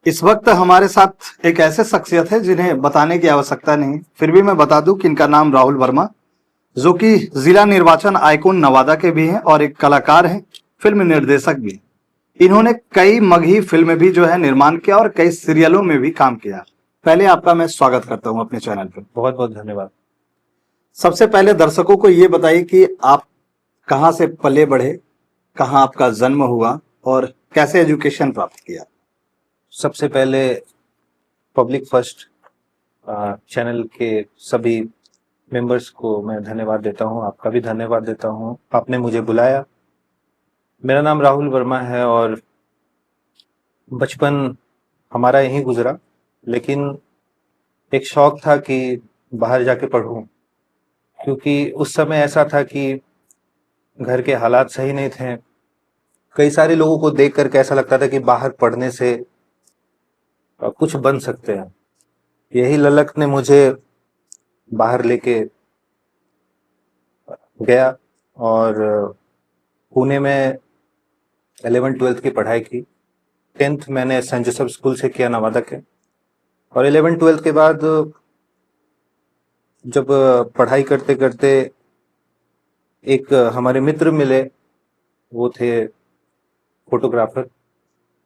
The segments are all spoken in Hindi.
इस वक्त हमारे साथ एक ऐसे शख्सियत है जिन्हें बताने की आवश्यकता नहीं, फिर भी मैं बता दूं कि इनका नाम राहुल वर्मा, जो कि जिला निर्वाचन आइकॉन नवादा के भी हैं और एक कलाकार हैं, फिल्म निर्देशक भी हैं। इन्होंने कई मगही फिल्में भी जो है निर्माण किया और कई सीरियलों में भी काम किया। पहले आपका मैं स्वागत करता हूं अपने चैनल पर। बहुत बहुत धन्यवाद। सबसे पहले दर्शकों को ये बताइए कि आप कहाँ से पले बढ़े, कहाँ आपका जन्म हुआ और कैसे एजुकेशन प्राप्त किया। सबसे पहले पब्लिक फर्स्ट चैनल के सभी मेंबर्स को मैं धन्यवाद देता हूं, आपका भी धन्यवाद देता हूं, आपने मुझे बुलाया। मेरा नाम राहुल वर्मा है और बचपन हमारा यहीं गुजरा, लेकिन एक शौक था कि बाहर जाके पढूं, क्योंकि उस समय ऐसा था कि घर के हालात सही नहीं थे। कई सारे लोगों को देख कर ऐसा लगता था कि बाहर पढ़ने से कुछ बन सकते हैं। यही ललक ने मुझे बाहर लेके गया और पुणे में 11th-12th की पढ़ाई की। 10th मैंने सेंट जोसेफ स्कूल से किया नवादा के, और 11th-12th के बाद जब पढ़ाई करते करते एक हमारे मित्र मिले, वो थे फोटोग्राफर।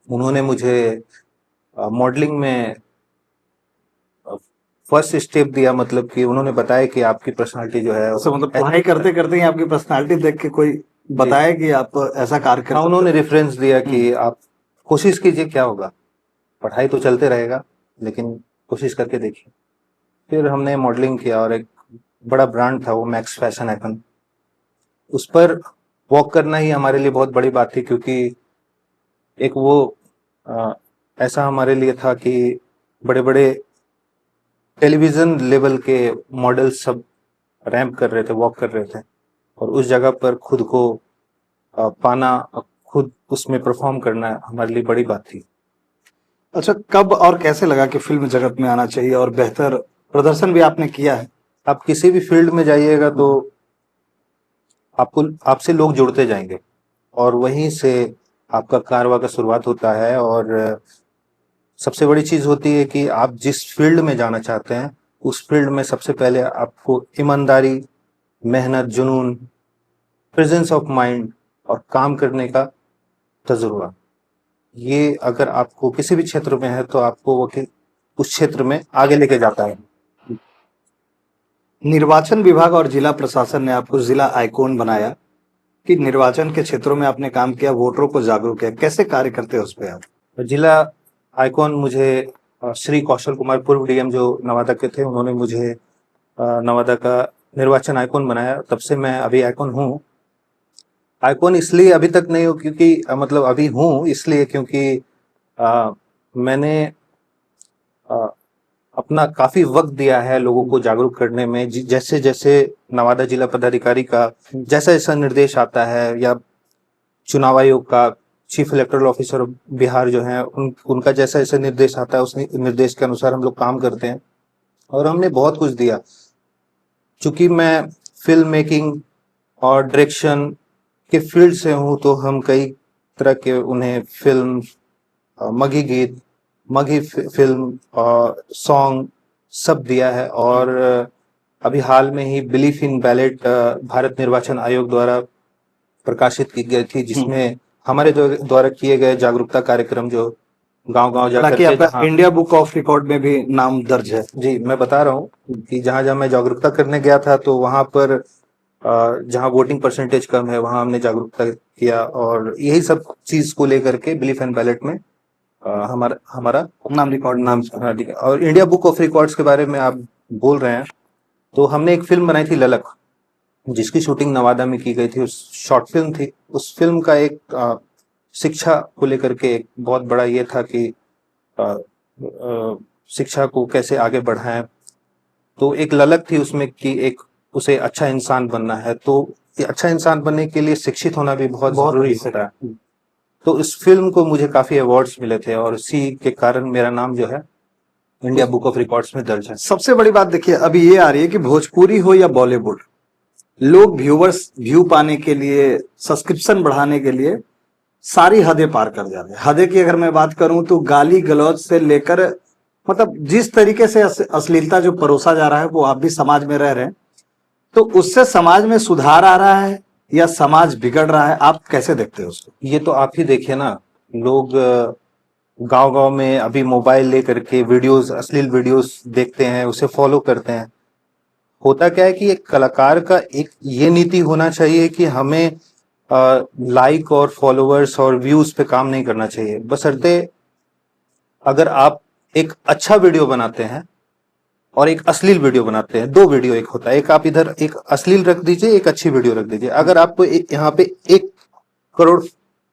उन्होंने मुझे मॉडलिंग में फर्स्ट स्टेप दिया, मतलब कि उन्होंने बताया कि आपकी पर्सनालिटी जो है मतलब पढ़ाई करते करते ही आपकी पर्सनालिटी देख के कोई बताया कि आप ऐसा कार्य कर सकते हैं? उन्होंने रेफरेंस दिया कि आप कोशिश कीजिए, क्या होगा, पढ़ाई तो चलते रहेगा लेकिन कोशिश करके देखिए। फिर हमने मॉडलिंग किया और एक बड़ा ब्रांड था वो मैक्स फैशन आइकन, उस पर वॉक करना ही हमारे लिए बहुत बड़ी बात थी, क्योंकि एक वो ऐसा हमारे लिए था कि बड़े बड़े टेलीविजन लेवल के मॉडल सब रैंप कर रहे थे, वॉक कर रहे थे, और उस जगह पर खुद को पाना, खुद उसमें परफॉर्म करना हमारे लिए बड़ी बात थी। अच्छा, कब और कैसे लगा कि फिल्म जगत में आना चाहिए और बेहतर प्रदर्शन भी आपने किया है? आप किसी भी फील्ड में जाइएगा तो आपसे लोग जुड़ते जाएंगे और वहीं से आपका कारवां का शुरुआत होता है। और सबसे बड़ी चीज होती है कि आप जिस फील्ड में जाना चाहते हैं उस फील्ड में सबसे पहले आपको ईमानदारी, मेहनत, जुनून, प्रेजेंस ऑफ माइंड और काम करने का तजुर्बा, ये अगर आपको किसी भी क्षेत्र में है तो आपको वो उस क्षेत्र में आगे लेके जाता है। निर्वाचन विभाग और जिला प्रशासन ने आपको जिला आइकॉन बनाया कि निर्वाचन के क्षेत्रों में आपने काम किया, वोटरों को जागरूक किया, कैसे कार्य करते हैं उस पर आप? जिला आइकॉन मुझे श्री कौशल कुमार, पूर्व डीएम जो नवादा के थे, उन्होंने मुझे नवादा का निर्वाचन आइकॉन बनाया। तब से मैं अभी आइकॉन हूँ। आइकॉन इसलिए अभी तक नहीं हूँ क्योंकि मतलब अभी हूँ इसलिए क्योंकि मैंने अपना काफी वक्त दिया है लोगों को जागरूक करने में। जैसे जैसे नवादा जिला पदाधिकारी का जैसा जैसा निर्देश आता है, या चुनाव आयोग का चीफ इलेक्टोरल ऑफिसर बिहार जो है उनका जैसा जैसा निर्देश आता है, उस निर्देश के अनुसार हम लोग काम करते हैं और हमने बहुत कुछ दिया। चूंकि मैं फिल्म मेकिंग और डायरेक्शन के फील्ड से हूँ तो हम कई तरह के उन्हें फिल्म, मगही गीत, मगही फिल्म और सॉन्ग सब दिया है। और अभी हाल में ही बिलीफ इन बैलेट भारत निर्वाचन आयोग द्वारा प्रकाशित की गई थी, जिसमें हमारे द्वारा किए गए जागरूकता कार्यक्रम जो गांव-गांव जाकर के, आपका इंडिया बुक ऑफ रिकॉर्ड में भी नाम दर्ज है। जी, मैं बता रहा हूँ कि जहां जहां मैं जागरूकता करने गया था तो वहां पर जहां वोटिंग परसेंटेज कम है वहां हमने जागरूकता किया, और यही सब चीज को लेकर के बिलीफ एंड बैलेट में हमारा नाम। और इंडिया बुक ऑफ रिकॉर्ड्स के बारे में आप बोल रहे हैं, तो हमने एक फिल्म बनाई थी ललक, जिसकी शूटिंग नवादा में की गई थी। उस शॉर्ट फिल्म थी, उस फिल्म का एक शिक्षा को लेकर के एक बहुत बड़ा ये था कि शिक्षा को कैसे आगे बढ़ाएं। तो एक ललक थी उसमें कि एक उसे अच्छा इंसान बनना है, तो अच्छा इंसान बनने के लिए शिक्षित होना भी बहुत जरूरी होता है। तो इस फिल्म को मुझे काफी अवार्ड्स मिले थे और इसी के कारण मेरा नाम जो है इंडिया बुक ऑफ रिकॉर्ड्स में दर्ज है। सबसे बड़ी बात देखिए, अभी ये आ रही है कि भोजपुरी हो या बॉलीवुड, लोग व्यू पाने के लिए, सब्सक्रिप्शन बढ़ाने के लिए सारी हदें पार कर जाते हैं। हदें की अगर मैं बात करूं तो गाली गलौज से लेकर मतलब जिस तरीके से अश्लीलता जो परोसा जा रहा है वो आप भी समाज में रह रहे हैं, तो उससे समाज में सुधार आ रहा है या समाज बिगड़ रहा है, आप कैसे देखते हो उसको? ये तो आप ही देखिए ना, लोग गांव-गांव में अभी मोबाइल लेकर के वीडियोस, अश्लील वीडियोस देखते हैं, उसे फॉलो करते हैं। होता क्या है कि एक कलाकार का एक ये नीति होना चाहिए कि हमें लाइक और फॉलोअर्स और व्यूज पे काम नहीं करना चाहिए। बशर्ते अगर आप एक अच्छा वीडियो बनाते हैं और एक अश्लील वीडियो बनाते हैं, दो वीडियो एक होता है, एक आप इधर एक अश्लील रख दीजिए, एक अच्छी वीडियो रख दीजिए। अगर आपको यहाँ पे 1 करोड़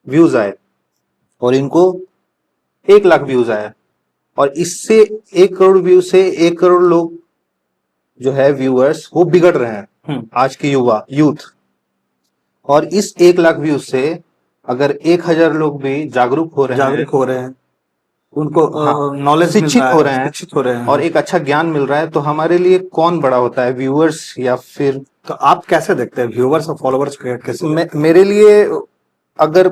व्यूज आए और इनको 1 लाख व्यूज आए और इससे 1 करोड़ व्यूज से 1 करोड़ लोग जो है व्यूअर्स वो बिगड़ रहे हैं, आज के युवा यूथ। और इस 1 लाख व्यूज से अगर 1,000 लोग भी जागरूक हो रहे हैं, उनको हाँ, नॉलेज शिक्षित हो रहे हैं, शिक्षित हो रहे हैं और एक अच्छा ज्ञान मिल रहा है, तो हमारे लिए कौन बड़ा होता है, व्यूअर्स या फिर? तो आप कैसे देखते हैं व्यूअर्स और फॉलोअर्स कैसे? मेरे लिए अगर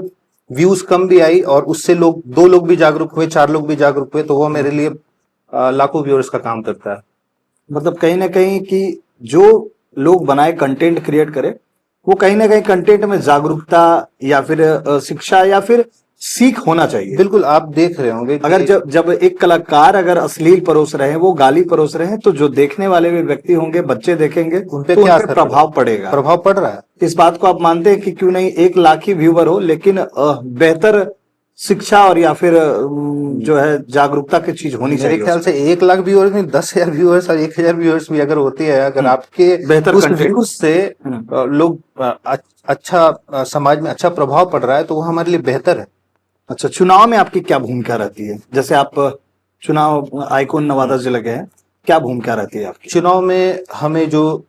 व्यूज कम भी आई और उससे लोग 2 लोग भी जागरूक हुए, 4 लोग भी जागरूक हुए, तो वो मेरे लिए लाखों व्यूअर्स का काम करता है। मतलब कहीं ना कहीं कि जो लोग बनाए कंटेंट क्रिएट करे वो कहीं ना कहीं कंटेंट में जागरूकता या फिर शिक्षा या फिर सीख होना चाहिए। बिल्कुल, आप देख रहे होंगे अगर जब एक कलाकार अगर अश्लील परोस रहे हैं, वो गाली परोस रहे हैं, तो जो देखने वाले भी व्यक्ति होंगे, बच्चे देखेंगे, उन पे तो क्या उन पे प्रभाव पड़ेगा। प्रभाव पड़ रहा है। इस बात को आप मानते हैं कि क्यों नहीं 1 लाख ही व्यूवर हो, लेकिन बेहतर शिक्षा और या फिर जो है जागरूकता की चीज होनी चाहिए। मेरे ख्याल से 1 लाख व्यूअर्स में 10,000 व्यूअर्स और 1,000 व्यूअर्स भी अगर होती है, अगर आपके बेहतर उस कंटेंट व्यूज से लोग अच्छा समाज में अच्छा प्रभाव पड़ रहा है, तो वो हमारे लिए बेहतर है। अच्छा, चुनाव में आपकी क्या भूमिका रहती है? जैसे आप चुनाव आइकॉन नवादा जिले के हैं, क्या भूमिका रहती है आपकी? चुनाव में हमें जो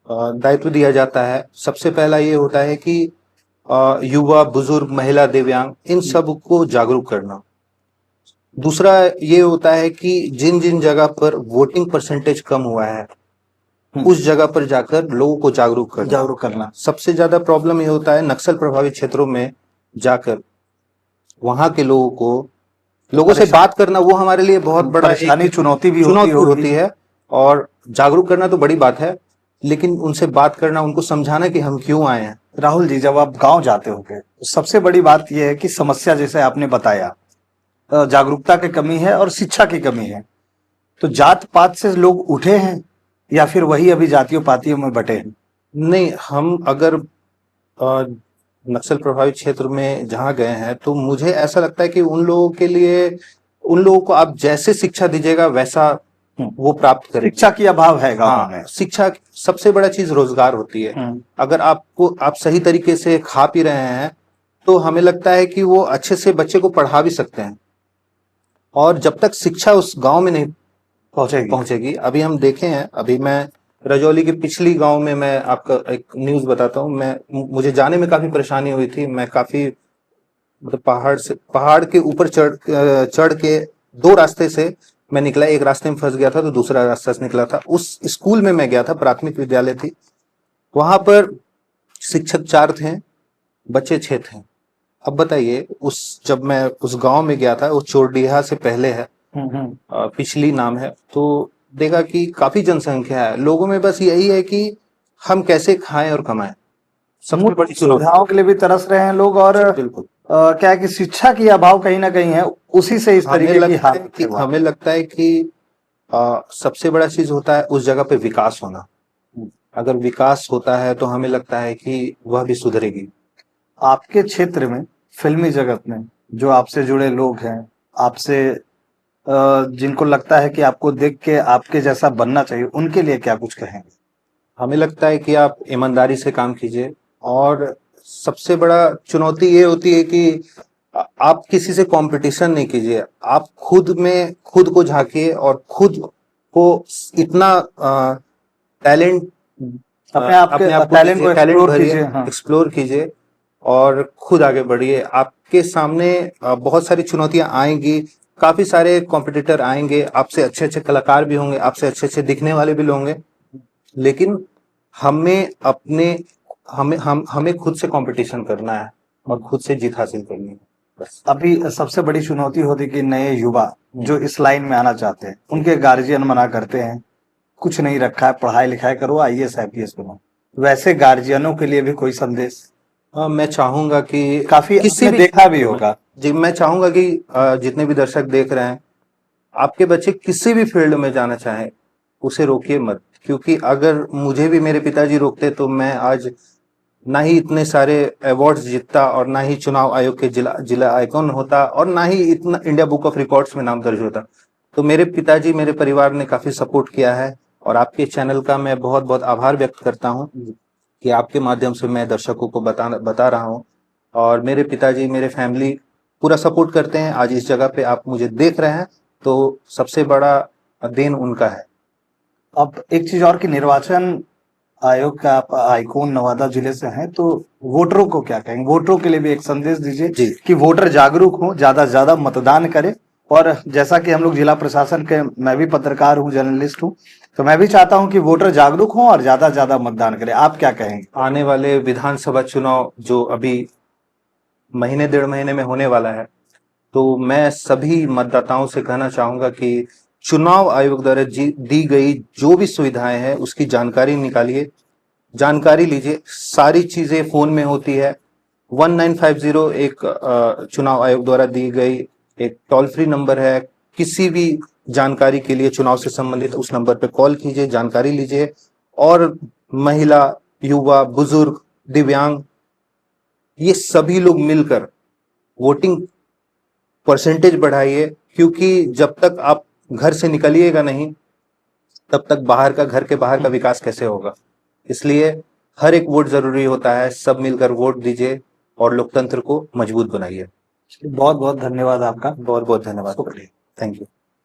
दायित्व दिया जाता है, सबसे पहला ये होता है कि युवा, बुजुर्ग, महिला, दिव्यांग, इन सब को जागरूक करना। दूसरा ये होता है कि जिन जिन जगह पर वोटिंग परसेंटेज कम हुआ है, उस जगह पर जाकर लोगों को जागरूक करना। सबसे ज्यादा प्रॉब्लम ये होता है नक्सल प्रभावित क्षेत्रों में जाकर वहां के लोगों से बात करना, वो हमारे लिए बहुत बड़ा परेशानी, चुनौती भी होती है। और जागरूक करना तो बड़ी बात है, लेकिन उनसे बात करना, उनको समझाना कि हम क्यों आए हैं। राहुल जी, जब आप गांव जाते होंगे, सबसे बड़ी बात यह है कि समस्या, जैसे आपने बताया, जागरूकता की कमी है और शिक्षा की कमी है। तो जात पात से लोग उठे हैं या फिर वही अभी जातियों पातियों में बटे हैं? नहीं, हम अगर नक्सल प्रभावित क्षेत्र में जहां गए हैं, तो मुझे ऐसा लगता है कि उन लोगों को आप जैसे शिक्षा दीजिएगा वैसा वो प्राप्त करें। शिक्षा की अभाव है गांव में। शिक्षा सबसे बड़ा चीज रोजगार होती है। अगर आप सही तरीके से खा पी रहे हैं, तो हमें लगता है कि वो अच्छे से बच्चे को पढ़ा भी सकते हैं। और जब तक शिक्षा उस गांव में नहीं पहुंचेगी, अभी हम देखे हैं, अभी मैं रजौली के पिछली गांव में, मैं आपका एक न्यूज बताता हूँ। मुझे जाने में काफी परेशानी हुई थी। मैं काफी मतलब पहाड़ के ऊपर चढ़ के 2 रास्ते से मैं निकला। एक रास्ते में फंस गया था, तो दूसरा रास्ता से निकला था। उस स्कूल में मैं गया था, प्राथमिक विद्यालय थी। वहां पर शिक्षक 4 थे, बच्चे 6 थे। अब बताइए, जब मैं उस गांव में गया था, वो चोरडीहा से पहले है, पिछली नाम है, तो देखा कि काफी जनसंख्या है। लोगों में बस यही है कि हम कैसे खाएं और कमाएं। सबसे बड़ी सुविधाओं के लिए भी तरस रहे हैं लोग, और बिल्कुल क्या है कि शिक्षा की अभाव कहीं ना कहीं है, उसी से इस तरीके की हालत। हमें लगता है कि सबसे बड़ा चीज होता है उस जगह पे विकास होना। अगर विकास होता है तो हमें लगता है कि वह भी सुधरेगी। आपके क्षेत्र में, फिल्मी जगत में जो आपसे जुड़े लोग हैं, आपसे जिनको लगता है कि आपको देख के आपके जैसा बनना चाहिए, उनके लिए क्या कुछ कहेंगे? हमें लगता है कि आप ईमानदारी से काम कीजिए, और सबसे बड़ा चुनौती ये होती है कि आप किसी से कंपटीशन नहीं कीजिए। आप खुद को झांकिए और खुद को इतना टैलेंट, अपने आप के टैलेंट को एक्सप्लोर कीजिए और खुद आगे बढ़िए। आपके सामने बहुत सारी चुनौतियां आएंगी, काफी सारे कॉम्पिटिटर आएंगे, आपसे अच्छे अच्छे कलाकार भी होंगे, आपसे अच्छे अच्छे दिखने वाले भी होंगे, लेकिन हमें खुद से कंपटीशन करना है। और खुद से जीत हासिल करनी है बस। अभी सबसे बड़ी चुनौती होती है कि नए युवा जो इस लाइन में आना चाहते हैं, उनके गार्जियन मना करते हैं, कुछ नहीं रखा है, पढ़ाई लिखाई करो, आईएएस आईपीएस बनो। वैसे गार्जियनों के लिए भी कोई संदेश? मैं चाहूंगा कि काफी किसी आपने भी देखा भी होगा। जी, मैं चाहूंगा कि जितने भी दर्शक देख रहे हैं, आपके बच्चे किसी भी फील्ड में जाना चाहें, उसे रोकिए मत, क्योंकि अगर मुझे भी मेरे पिताजी रोकते तो मैं आज ना ही इतने सारे अवार्ड्स जीतता, और ना ही चुनाव आयोग के जिला आइकॉन होता, और ना ही इतना इंडिया बुक ऑफ रिकॉर्ड्स में नाम दर्ज होता। तो मेरे पिताजी, मेरे परिवार ने काफी सपोर्ट किया है, और आपके चैनल का मैं बहुत बहुत आभार व्यक्त करता हूं कि आपके माध्यम से मैं दर्शकों को बता रहा हूं, और मेरे पिताजी, मेरे फैमिली पूरा सपोर्ट करते हैं। आज इस जगह पे आप मुझे देख रहे हैं तो सबसे बड़ा देन उनका है। अब एक चीज और कि निर्वाचन आयोग का आप आइकॉन नवादा जिले से हैं, तो वोटरों को क्या कहेंगे? वोटरों के लिए भी एक संदेश दीजिए जी। कि वोटर जागरूक हो, ज्यादा से ज्यादा मतदान करें। और जैसा कि हम लोग जिला प्रशासन के, मैं भी पत्रकार हूं, जर्नलिस्ट हूं, तो मैं भी चाहता हूं कि वोटर जागरूक हो और ज्यादा से ज्यादा मतदान करें। आप क्या कहेंगे? आने वाले विधानसभा चुनाव जो अभी महीने 1.5 महीने में होने वाला है, तो मैं सभी मतदाताओं से कहना चाहूंगा कि चुनाव आयोग द्वारा दी गई जो भी सुविधाएं हैं उसकी जानकारी निकालिए, जानकारी लीजिए। सारी चीजें फोन में होती है। 1950 एक चुनाव आयोग द्वारा दी गई एक टोल फ्री नंबर है। किसी भी जानकारी के लिए चुनाव से संबंधित उस नंबर पे कॉल कीजिए, जानकारी लीजिए। और महिला, युवा, बुजुर्ग, दिव्यांग, ये सभी लोग मिलकर वोटिंग परसेंटेज बढ़ाइए, क्योंकि जब तक आप घर से निकलिएगा नहीं, तब तक घर के बाहर का विकास कैसे होगा। इसलिए हर एक वोट जरूरी होता है। सब मिलकर वोट दीजिए और लोकतंत्र को मजबूत बनाइए। बहुत बहुत धन्यवाद आपका। बहुत बहुत धन्यवाद। शुक्रिया। Thank you.